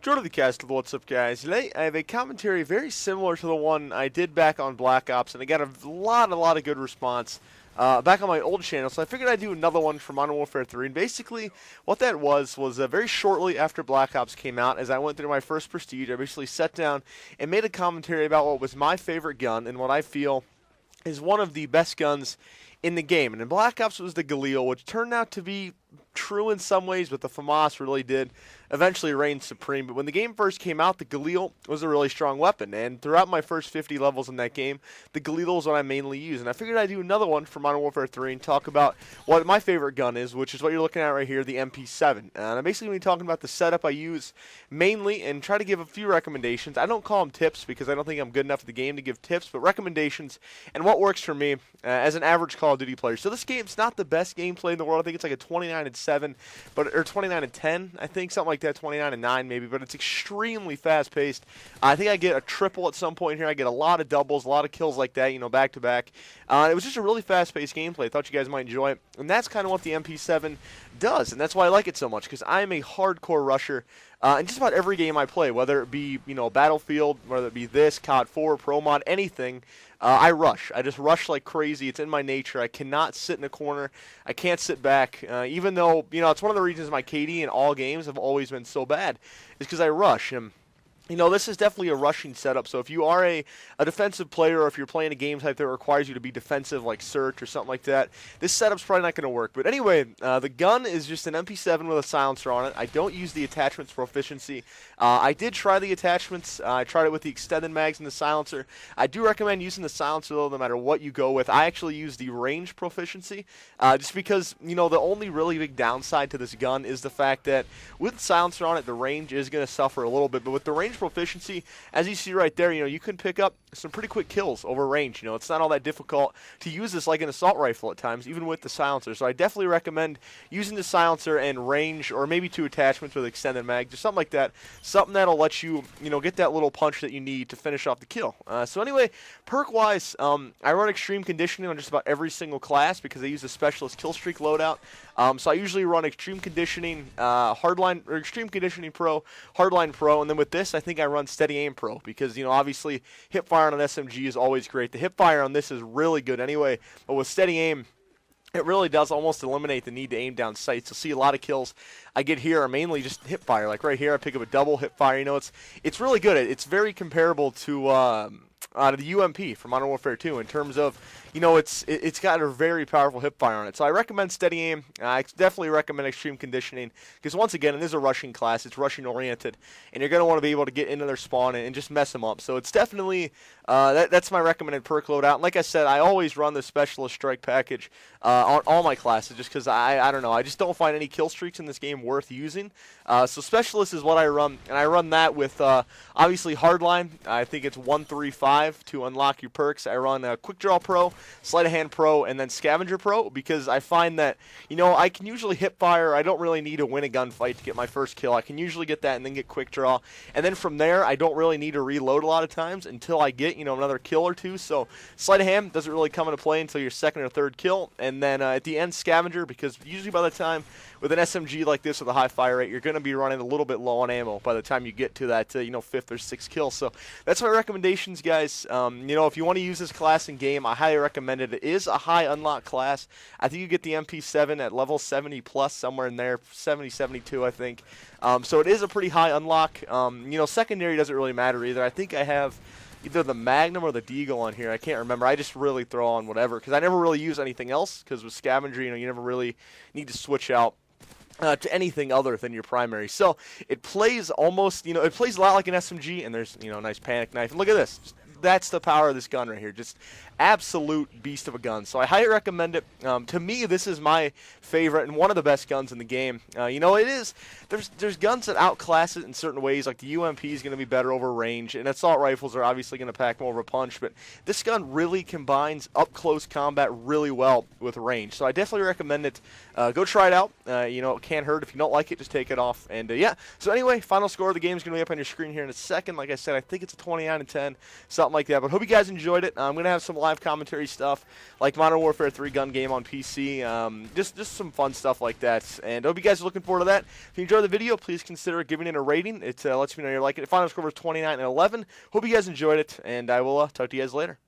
Jordan the Castle, what's up, guys? Today I have a commentary very similar to the one I did back on Black Ops, and I got a lot of good response back on my old channel, so I figured I'd do another one for Modern Warfare 3, and basically what that was very shortly after Black Ops came out, as I went through my first Prestige, I basically sat down and made a commentary about what was my favorite gun and what I feel is one of the best guns in the game. And in Black Ops was the Galil, which turned out to be true in some ways, but the FAMAS really did eventually reign supreme. But when the game first came out, the Galil was a really strong weapon, and throughout my first 50 levels in that game, the Galil is what I mainly use. And I figured I'd do another one for Modern Warfare 3 and talk about what my favorite gun is, which is what you're looking at right here, the MP7. And I'm basically going to be talking about the setup I use mainly and try to give a few recommendations. I don't call them tips because I don't think I'm good enough at the game to give tips, but recommendations and what works for me as an average Call of Duty player. So this game's not the best gameplay in the world. I think it's like a 29-7, or 29-10, I think, something like that, 29-9 maybe, but it's extremely fast-paced. I think I get a triple at some point here. I get a lot of doubles, a lot of kills like that, you know, back-to-back. It was just a really fast-paced gameplay. I thought you guys might enjoy it, and that's kind of what the MP7 does, and that's why I like it so much, because I am a hardcore rusher in just about every game I play, whether it be, you know, Battlefield, whether it be this, COD 4, Pro Mod, anything. I rush. I just rush like crazy. It's in my nature. I cannot sit in a corner. I can't sit back. Even though, you know, it's one of the reasons my KD in all games have always been so bad, is because I rush. And you know, this is definitely a rushing setup, so if you are a defensive player or if you're playing a game type that requires you to be defensive like Search or something like that, this setup's probably not going to work. But anyway, the gun is just an MP7 with a silencer on it. I don't use the attachments proficiency. I did try the attachments. I tried it with the extended mags and the silencer. I do recommend using the silencer, though, no matter what you go with. I actually use the range proficiency just because, you know, the only really big downside to this gun is the fact that with the silencer on it, the range is going to suffer a little bit, but with the range proficiency, as you see right there, you know, you can pick up some pretty quick kills over range. You know, it's not all that difficult to use this like an assault rifle at times, even with the silencer. So I definitely recommend using the silencer and range, or maybe two attachments with extended mag, just something like that. Something that'll let you, you know, get that little punch that you need to finish off the kill. So anyway, perk-wise, I run extreme conditioning on just about every single class because I use a specialist kill streak loadout. So I usually run extreme conditioning, hardline, or extreme conditioning pro, hardline pro, and then with this, I think I run steady aim pro because, you know, obviously hip fire on an SMG is always great. The hip fire on this is really good anyway, but with steady aim, it really does almost eliminate the need to aim down sights. You'll see a lot of kills I get here are mainly just hip fire. Like right here, I pick up a double hip fire. You know, it's really good. It's very comparable to the UMP from Modern Warfare 2 in terms of, you know, it's got a very powerful hip fire on it. So I recommend steady aim. I definitely recommend extreme conditioning because once again, it is a rushing class. It's rushing oriented, and you're going to want to be able to get into their spawn and just mess them up. So it's definitely that's my recommended perk loadout. And like I said, I always run the specialist strike package on all my classes just because I don't know. I just don't find any kill streaks in this game worth using. So specialist is what I run, and I run that with obviously hardline. I think it's 135 to unlock your perks. I run quick draw pro, sleight of hand pro, and then scavenger pro because I find that, you know, I can usually hip fire. I don't really need to win a gunfight to get my first kill. I can usually get that and then get quick draw, and then from there I don't really need to reload a lot of times until I get, you know, another kill or two. So sleight of hand doesn't really come into play until your second or third kill, and then at the end scavenger, because usually by the time with an SMG like this with a high fire rate, you're going to be running a little bit low on ammo by the time you get to that, you know, fifth or sixth kill. So that's my recommendations, guys. You know, if you want to use this class in game, I highly recommend it. It is a high unlock class. I think you get the MP7 at level 70 plus, somewhere in there, 70, 72, I think. So it is a pretty high unlock. You know, secondary doesn't really matter either. I think I have either the Magnum or the Deagle on here. I can't remember. I just really throw on whatever because I never really use anything else because with scavenger, you know, you never really need to switch out to anything other than your primary. So it plays almost, you know, it plays a lot like an SMG, and there's, you know, a nice panic knife. And look at this. That's the power of this gun right here. Just absolute beast of a gun. So I highly recommend it. To me, this is my favorite and one of the best guns in the game. You know, it is. There's guns that outclass it in certain ways. Like the UMP is going to be better over range, and assault rifles are obviously going to pack more of a punch. But this gun really combines up close combat really well with range. So I definitely recommend it go try it out. It can't hurt. If you don't like it, just take it off. And yeah. So anyway, final score of the game is going to be up on your screen here in a second. Like I said, I think it's a 29-10, something like that. But hope you guys enjoyed it. I'm going to have some live commentary stuff, like Modern Warfare 3 gun game on PC. Just some fun stuff like that. And hope you guys are looking forward to that. If you enjoyed the video, please consider giving it a rating. It lets me know you're liking it. Final score was 29-11. Hope you guys enjoyed it, and I will talk to you guys later.